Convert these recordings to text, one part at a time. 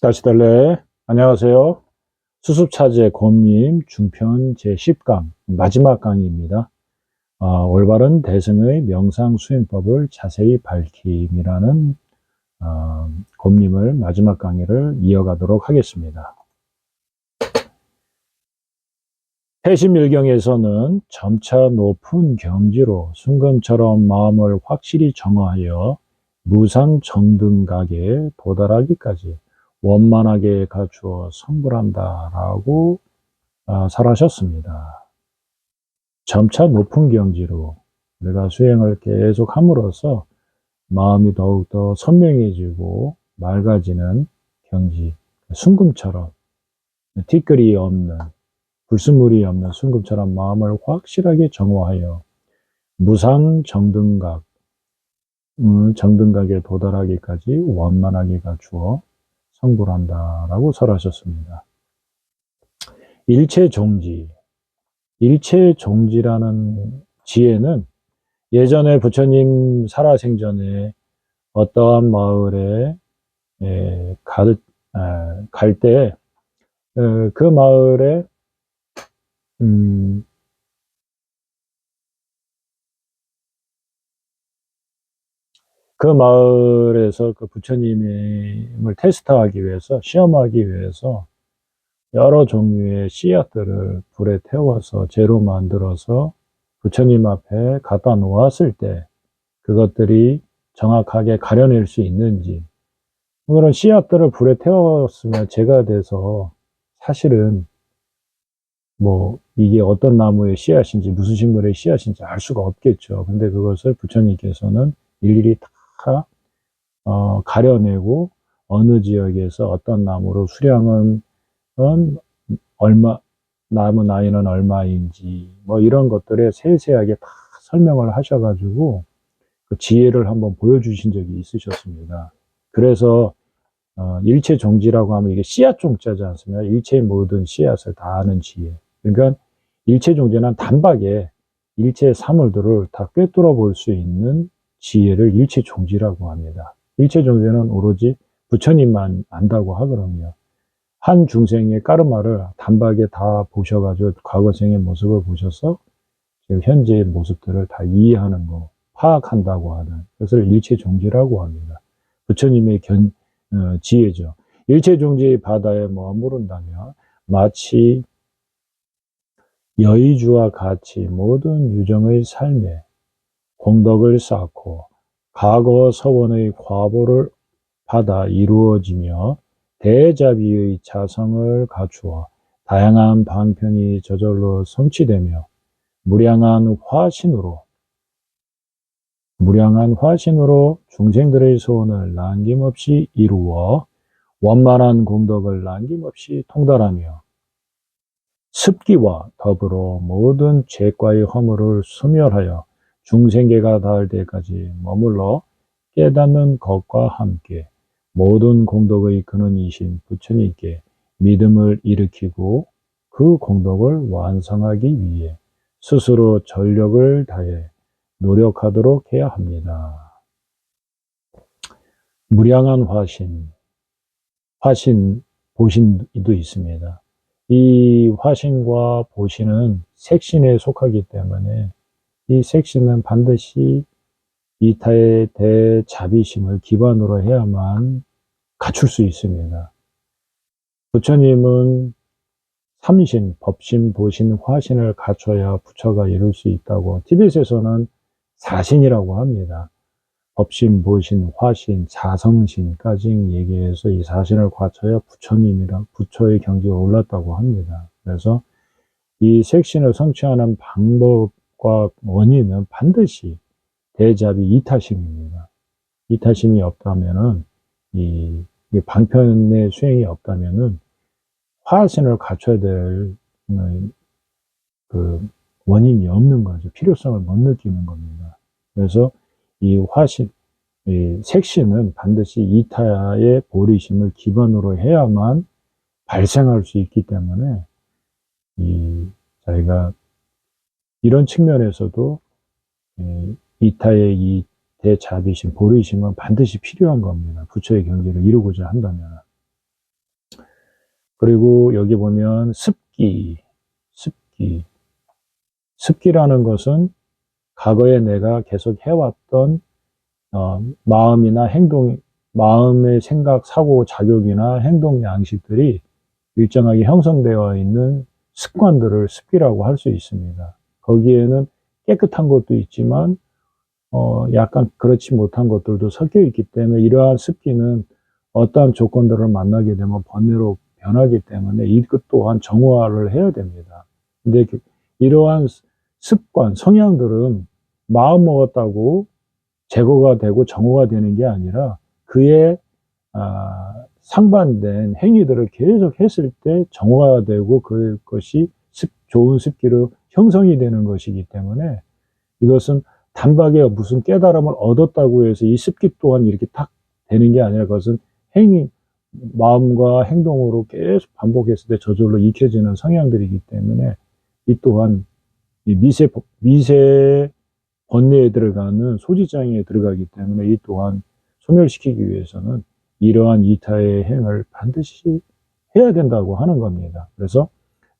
다시 달래. 안녕하세요. 수습차제 곰님 중편 제10강 마지막 강의입니다. 올바른 대승의 명상 수행법을 자세히 밝힘이라는 곰님을 마지막 강의를 이어가도록 하겠습니다. 해심일경에서는 점차 높은 경지로 순금처럼 마음을 확실히 정화하여 무상정등각에 도달하기까지 원만하게 갖추어 성불한다라고 설하셨습니다. 점차 높은 경지로 우리가 수행을 계속 함으로써 마음이 더욱더 선명해지고 맑아지는 경지, 순금처럼 티끌이 없는 불순물이 없는 순금처럼 마음을 확실하게 정화하여 무상정등각, 정등각에 도달하기까지 원만하게 갖추어 성불한다라고 설하셨습니다. 일체종지, 일체종지라는 지혜는 예전에 부처님 살아생전에 어떠한 마을에 갈 때 그 마을에 그 마을에서 그 부처님을 테스트하기 위해서 시험하기 위해서 여러 종류의 씨앗들을 불에 태워서 재로 만들어서 부처님 앞에 갖다 놓았을 때 그것들이 정확하게 가려낼 수 있는지, 그런 씨앗들을 불에 태웠으면 재가 돼서 사실은 뭐 이게 어떤 나무의 씨앗인지 무슨 식물의 씨앗인지 알 수가 없겠죠. 근데 그것을 부처님께서는 일일이 다 가려내고 어느 지역에서 어떤 나무로 수량은 얼마, 나무 나이는 얼마인지 뭐 이런 것들에 세세하게 다 설명을 하셔가지고 그 지혜를 한번 보여주신 적이 있으셨습니다. 그래서 일체종지라고 하면 이게 씨앗 종자지 않습니까? 일체의 모든 씨앗을 다 아는 지혜. 그러니까 일체종지는 단박에 일체의 사물들을 다 꿰뚫어 볼 수 있는 지혜를 일체종지라고 합니다. 일체종지는 오로지 부처님만 안다고 하거든요. 한 중생의 까르마를 단박에 다 보셔가지고 과거생의 모습을 보셔서 지금 현재의 모습들을 다 이해하는 거, 파악한다고 하는 것을 일체종지라고 합니다. 부처님의 지혜죠. 일체종지의 바다에 머무른다면 마치 여의주와 같이 모든 유정의 삶에 공덕을 쌓고 과거 서원의 과보를 받아 이루어지며 대자비의 자성을 갖추어 다양한 방편이 저절로 성취되며 무량한 화신으로 중생들의 소원을 남김없이 이루어 원만한 공덕을 남김없이 통달하며 습기와 더불어 모든 죄과의 허물을 소멸하여 중생계가 닿을 때까지 머물러 깨닫는 것과 함께 모든 공덕의 근원이신 부처님께 믿음을 일으키고 그 공덕을 완성하기 위해 스스로 전력을 다해 노력하도록 해야 합니다. 무량한 화신, 보신도 있습니다. 이 화신과 보신은 색신에 속하기 때문에 이 색신은 반드시 이타의 대자비심을 기반으로 해야만 갖출 수 있습니다. 부처님은 삼신, 법신, 보신, 화신을 갖춰야 부처가 이룰 수 있다고 티벳에서는 사신이라고 합니다. 법신, 보신, 화신, 자성신까지 얘기해서 이 사신을 갖춰야 부처의 경지에 올랐다고 합니다. 그래서 이 색신을 성취하는 방법과 원인은 반드시 대자비 이타심입니다. 이타심이 없다면은 이 방편의 수행이 없다면은 화신을 갖춰야 될 그 원인이 없는 거죠. 필요성을 못 느끼는 겁니다. 그래서 이 이 색신은 반드시 이타의 보리심을 기반으로 해야만 발생할 수 있기 때문에 저희가 이런 측면에서도 이타의 이 대자비심, 보리심은 반드시 필요한 겁니다. 부처의 경지를 이루고자 한다면. 그리고 여기 보면 습기라는 것은 과거에 내가 계속 해왔던 마음이나 행동, 마음의 생각, 사고, 작용이나 행동 양식들이 일정하게 형성되어 있는 습관들을 습기라고 할 수 있습니다. 거기에는 깨끗한 것도 있지만 약간 그렇지 못한 것들도 섞여 있기 때문에 이러한 습기는 어떠한 조건들을 만나게 되면 번뇌로 변하기 때문에 이것 또한 정화를 해야 됩니다. 근데 이러한 습관, 성향들은 마음 먹었다고 제거가 되고 정화가 되는 게 아니라 그의 상반된 행위들을 계속 했을 때 정화가 되고 그것이 좋은 습기로 형성이 되는 것이기 때문에 이것은 단박에 무슨 깨달음을 얻었다고 해서 이 습기 또한 이렇게 탁 되는 게 아니라 그것은 행위, 마음과 행동으로 계속 반복했을 때 저절로 익혀지는 성향들이기 때문에 이 또한 이 미세 번뇌에 들어가는 소지장에 들어가기 때문에 이 또한 소멸시키기 위해서는 이러한 이타의 행을 반드시 해야 된다고 하는 겁니다. 그래서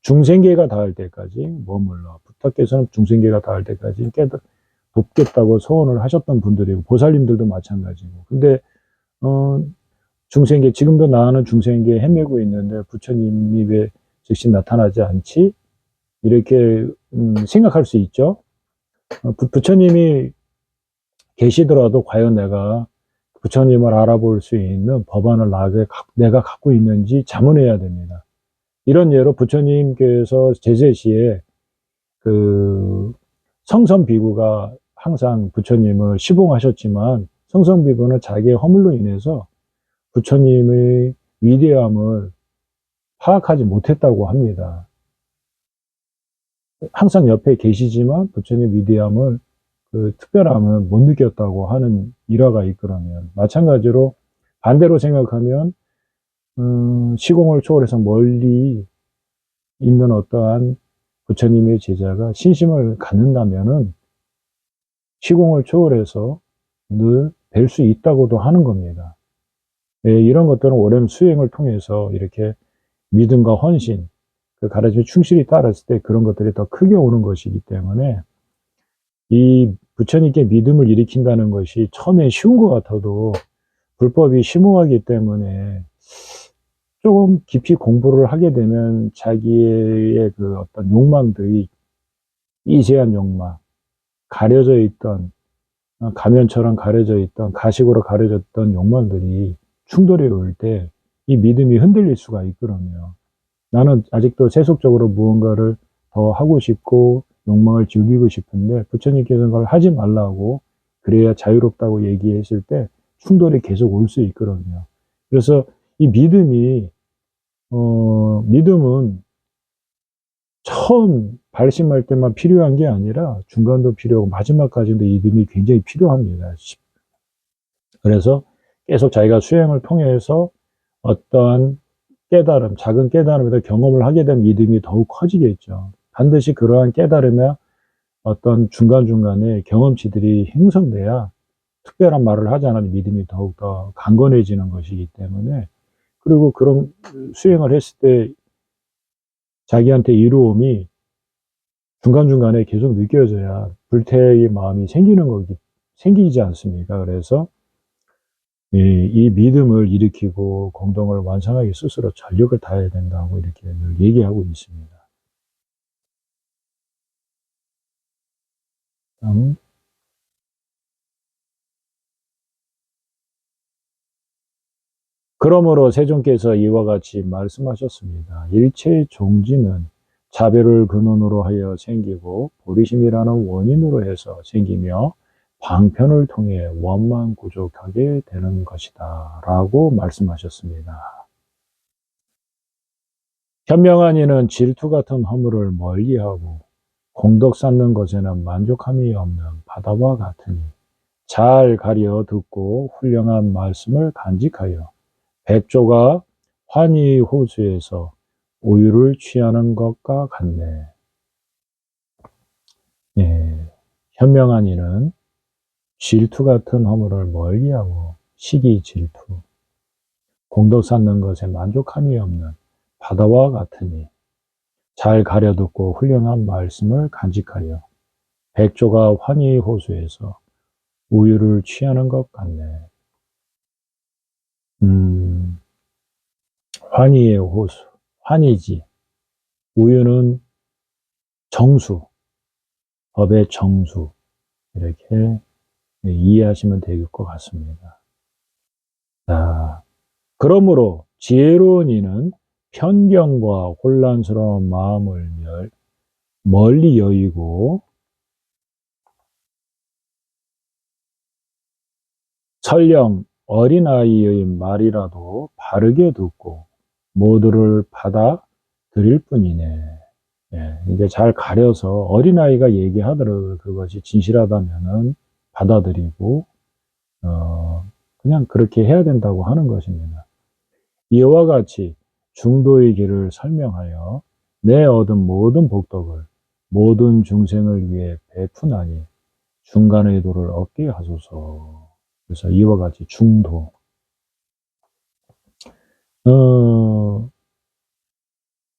중생계가 닿을 때까지 머물러 부탁께서는 중생계가 닿을 때까지 돕겠다고 소원을 하셨던 분들이고 보살님들도 마찬가지고 근데 중생계 지금도 나는 중생계에 헤매고 있는데 부처님이 왜 즉시 나타나지 않지? 이렇게 생각할 수 있죠. 부처님이 계시더라도 과연 내가 부처님을 알아볼 수 있는 법안을 내가 갖고 있는지 자문해야 됩니다. 이런 예로 부처님께서 제세 시에 그 성선비구가 항상 부처님을 시봉하셨지만 성선비구는 자기의 허물로 인해서 부처님의 위대함을 파악하지 못했다고 합니다. 항상 옆에 계시지만 부처님 위대함을 그 특별함을 못 느꼈다고 하는 일화가 있거든요. 마찬가지로 반대로 생각하면 시공을 초월해서 멀리 있는 어떠한 부처님의 제자가 신심을 갖는다면은 시공을 초월해서 늘 뵐 수 있다고도 하는 겁니다. 예, 이런 것들은 오랜 수행을 통해서 이렇게 믿음과 헌신, 그 가르침에 충실히 따랐을 때 그런 것들이 더 크게 오는 것이기 때문에 이 부처님께 믿음을 일으킨다는 것이 처음에 쉬운 것 같아도 불법이 심오하기 때문에 조금 깊이 공부를 하게 되면 자기의 그 어떤 욕망들이 미세한 욕망, 가려져 있던 가면처럼 가려져 있던 가식으로 가려졌던 욕망들이 충돌이 올 때 이 믿음이 흔들릴 수가 있거든요. 나는 아직도 세속적으로 무언가를 더 하고 싶고 욕망을 즐기고 싶은데 부처님께서는 그걸 하지 말라고 그래야 자유롭다고 얘기했을 때 충돌이 계속 올 수 있거든요. 그래서 이 믿음은 처음 발심할 때만 필요한 게 아니라 중간도 필요하고 마지막까지도 믿음이 굉장히 필요합니다. 그래서 계속 자기가 수행을 통해서 어떠한 깨달음, 작은 깨달음에도 경험을 하게 되면 믿음이 더욱 커지겠죠. 반드시 그러한 깨달음에 어떤 중간중간에 경험치들이 형성돼야 특별한 말을 하지 않아도 믿음이 더욱더 강건해지는 것이기 때문에 그리고 그런 수행을 했을 때 자기한테 이로움이 중간중간에 계속 느껴져야 불태의 마음이 생기지 않습니까? 그래서 이 믿음을 일으키고 공동을 완성하기 스스로 전력을 다해야 된다고 이렇게 늘 얘기하고 있습니다. 그러므로 세존께서 이와 같이 말씀하셨습니다. 일체의 종지는 자별을 근원으로 하여 생기고 보리심이라는 원인으로 해서 생기며 방편을 통해 원만구족하게 되는 것이다 라고 말씀하셨습니다. 현명한 이는 질투 같은 허물을 멀리하고 공덕 쌓는 것에는 만족함이 없는 바다와 같으니 잘 가려 듣고 훌륭한 말씀을 간직하여 백조가 환희 호수에서 우유를 취하는 것과 같네. 예, 현명한 이는 질투 같은 허물을 멀리하고 시기 질투, 공덕 쌓는 것에 만족함이 없는 바다와 같으니 잘 가려듣고 훈련한 말씀을 간직하여 백조가 환희 호수에서 우유를 취하는 것 같네. 환희의 호수, 환희지. 우유는 정수, 법의 정수, 이렇게 이해하시면 될 것 같습니다. 자, 그러므로 지혜로운 이는 편견과 혼란스러운 마음을 멀리 여의고 설령 어린아이의 말이라도 바르게 듣고 모두를 받아들일 뿐이네. 예, 이제 잘 가려서 어린아이가 얘기하더라도 그것이 진실하다면은 받아들이고, 그냥 그렇게 해야 된다고 하는 것입니다. 이와 같이 중도의 길을 설명하여 내 얻은 모든 복덕을 모든 중생을 위해 베푸나니 중간의 도를 얻게 하소서. 그래서 이와 같이 중도.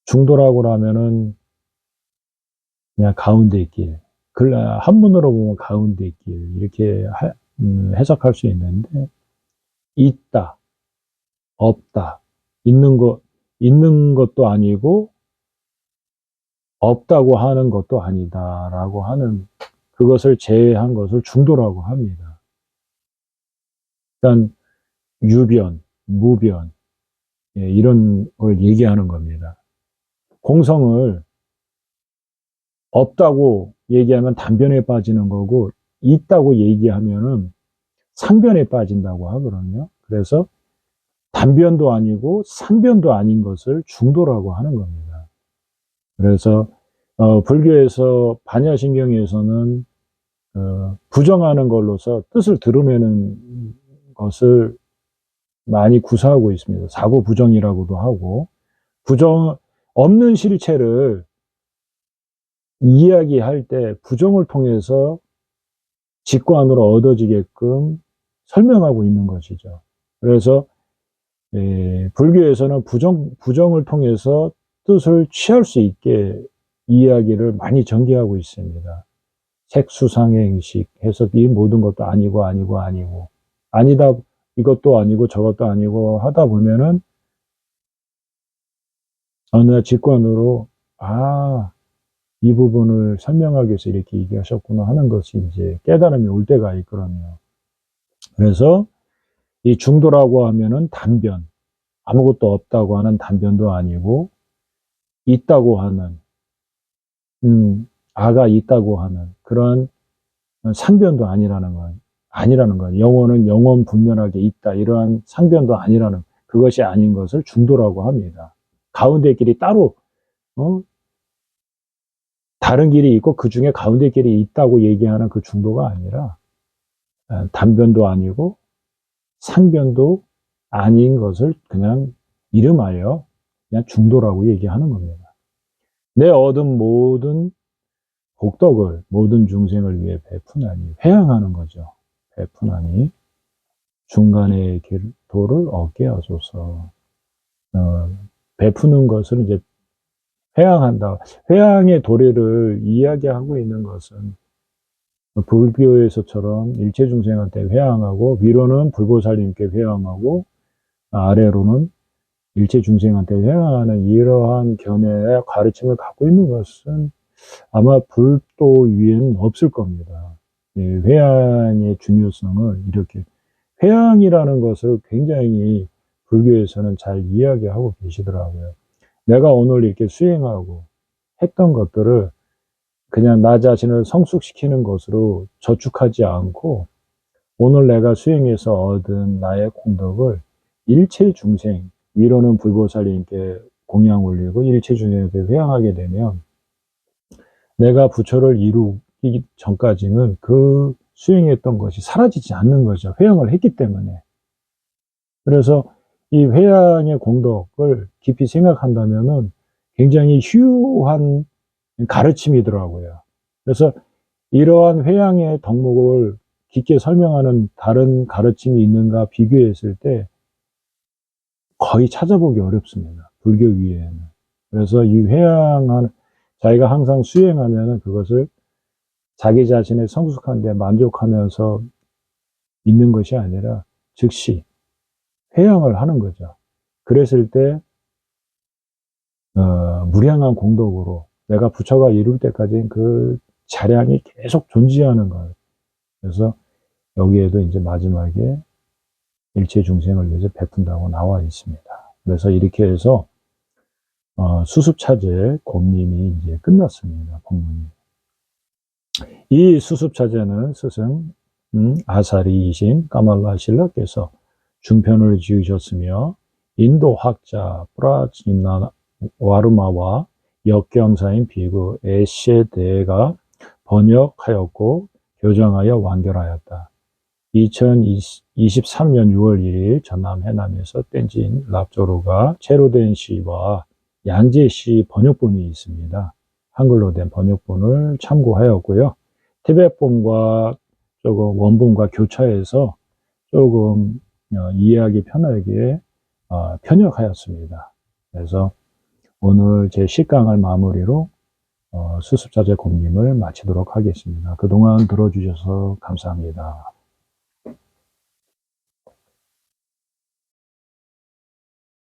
중도라고 하면은 그냥 가운데 길. 한문으로 보면 가운데 길. 이렇게 해석할 수 있는데, 있다, 없다, 있는 것도 아니고, 없다고 하는 것도 아니다라고 하는 그것을 제외한 것을 중도라고 합니다. 그러니까 유변, 무변, 예, 이런 걸 얘기하는 겁니다. 공성을 없다고 얘기하면 단변에 빠지는 거고, 있다고 얘기하면은 상변에 빠진다고 하거든요. 그래서 단변도 아니고 상변도 아닌 것을 중도라고 하는 겁니다. 그래서 불교에서 반야신경에서는 부정하는 걸로서 뜻을 드러내는 것을 많이 구사하고 있습니다. 사고 부정이라고도 하고, 부정 없는 실체를 이야기할 때 부정을 통해서 직관으로 얻어지게끔 설명하고 있는 것이죠. 그래서 불교에서는 부정을 통해서 뜻을 취할 수 있게 이야기를 많이 전개하고 있습니다. 색수상행식 해서 이 모든 것도 아니고 아니다, 이것도 아니고 저것도 아니고 하다 보면은 어느 날 직관으로 이 부분을 설명하기 위해서 이렇게 얘기하셨구나 하는 것이 이제 깨달음이 올 때가 있거든요. 그래서 이 중도라고 하면은 단변, 아무것도 없다고 하는 단변도 아니고, 있다고 하는, 아가 있다고 하는 그런 상변도 아니라는 건, 영혼은 영원 분명하게 있다, 이러한 상변도 아니라는, 그것이 아닌 것을 중도라고 합니다. 가운데 길이 따로, 다른 길이 있고 그 중에 가운데 길이 있다고 얘기하는 그 중도가 아니라, 단변도 아니고 상변도 아닌 것을 그냥 이름하여 그냥 중도라고 얘기하는 겁니다. 내 얻은 모든 복덕을 모든 중생을 위해 베푸나니, 회양하는 거죠. 베푸나니 중간의 도를 얻게 하소서. 베푸는 것은 이제 회양한다. 회양의 도리를 이야기하고 있는 것은 불교에서처럼 일체 중생한테 회양하고, 위로는 불보살님께 회양하고, 아래로는 일체 중생한테 회양하는 이러한 견해의 가르침을 갖고 있는 것은 아마 불도 위에는 없을 겁니다. 회양의 중요성을 이렇게, 회양이라는 것을 굉장히 불교에서는 잘 이야기하고 계시더라고요. 내가 오늘 이렇게 수행하고 했던 것들을 그냥 나 자신을 성숙시키는 것으로 저축하지 않고, 오늘 내가 수행해서 얻은 나의 공덕을 일체 중생, 위로는 불보살님께 공양 올리고 일체 중생에게 회양하게 되면, 내가 부처를 이루기 전까지는 그 수행했던 것이 사라지지 않는 거죠. 회양을 했기 때문에. 그래서 이 회양의 공덕을 깊이 생각한다면은 굉장히 휴한 가르침이더라고요. 그래서 이러한 회양의 덕목을 깊게 설명하는 다른 가르침이 있는가 비교했을 때 거의 찾아보기 어렵습니다. 불교 위에는. 그래서 이 회양하는, 자기가 항상 수행하면은 그것을 자기 자신의 성숙한 데 만족하면서 있는 것이 아니라 즉시 회양을 하는 거죠. 그랬을 때 무량한 공덕으로 내가 부처가 이룰 때까지 그 자량이 계속 존재하는 거예요. 그래서 여기에도 이제 마지막에 일체 중생을 위해서 베푼다고 나와 있습니다. 그래서 이렇게 해서 수습차제 곰림이 이제 끝났습니다. 본문이. 이 수습차제는 스승 아사리이신 까말라 신라께서 중편을 지으셨으며 인도 학자 프라치나 와르마와 역경사인 비구 에셰데가 번역하였고 교정하여 완결하였다. 2023년 6월 1일 전남 해남에서 뗀진 랍조르가 채로 된 시와 양재 시 번역본이 있습니다. 한글로 된 번역본을 참고하였고요. 티벳본과 조금 원본과 교차해서 조금 이해하기 편하게 편역하였습니다. 그래서 오늘 제 10강을 마무리로 수습자재 곰림을 마치도록 하겠습니다. 그동안 들어주셔서 감사합니다.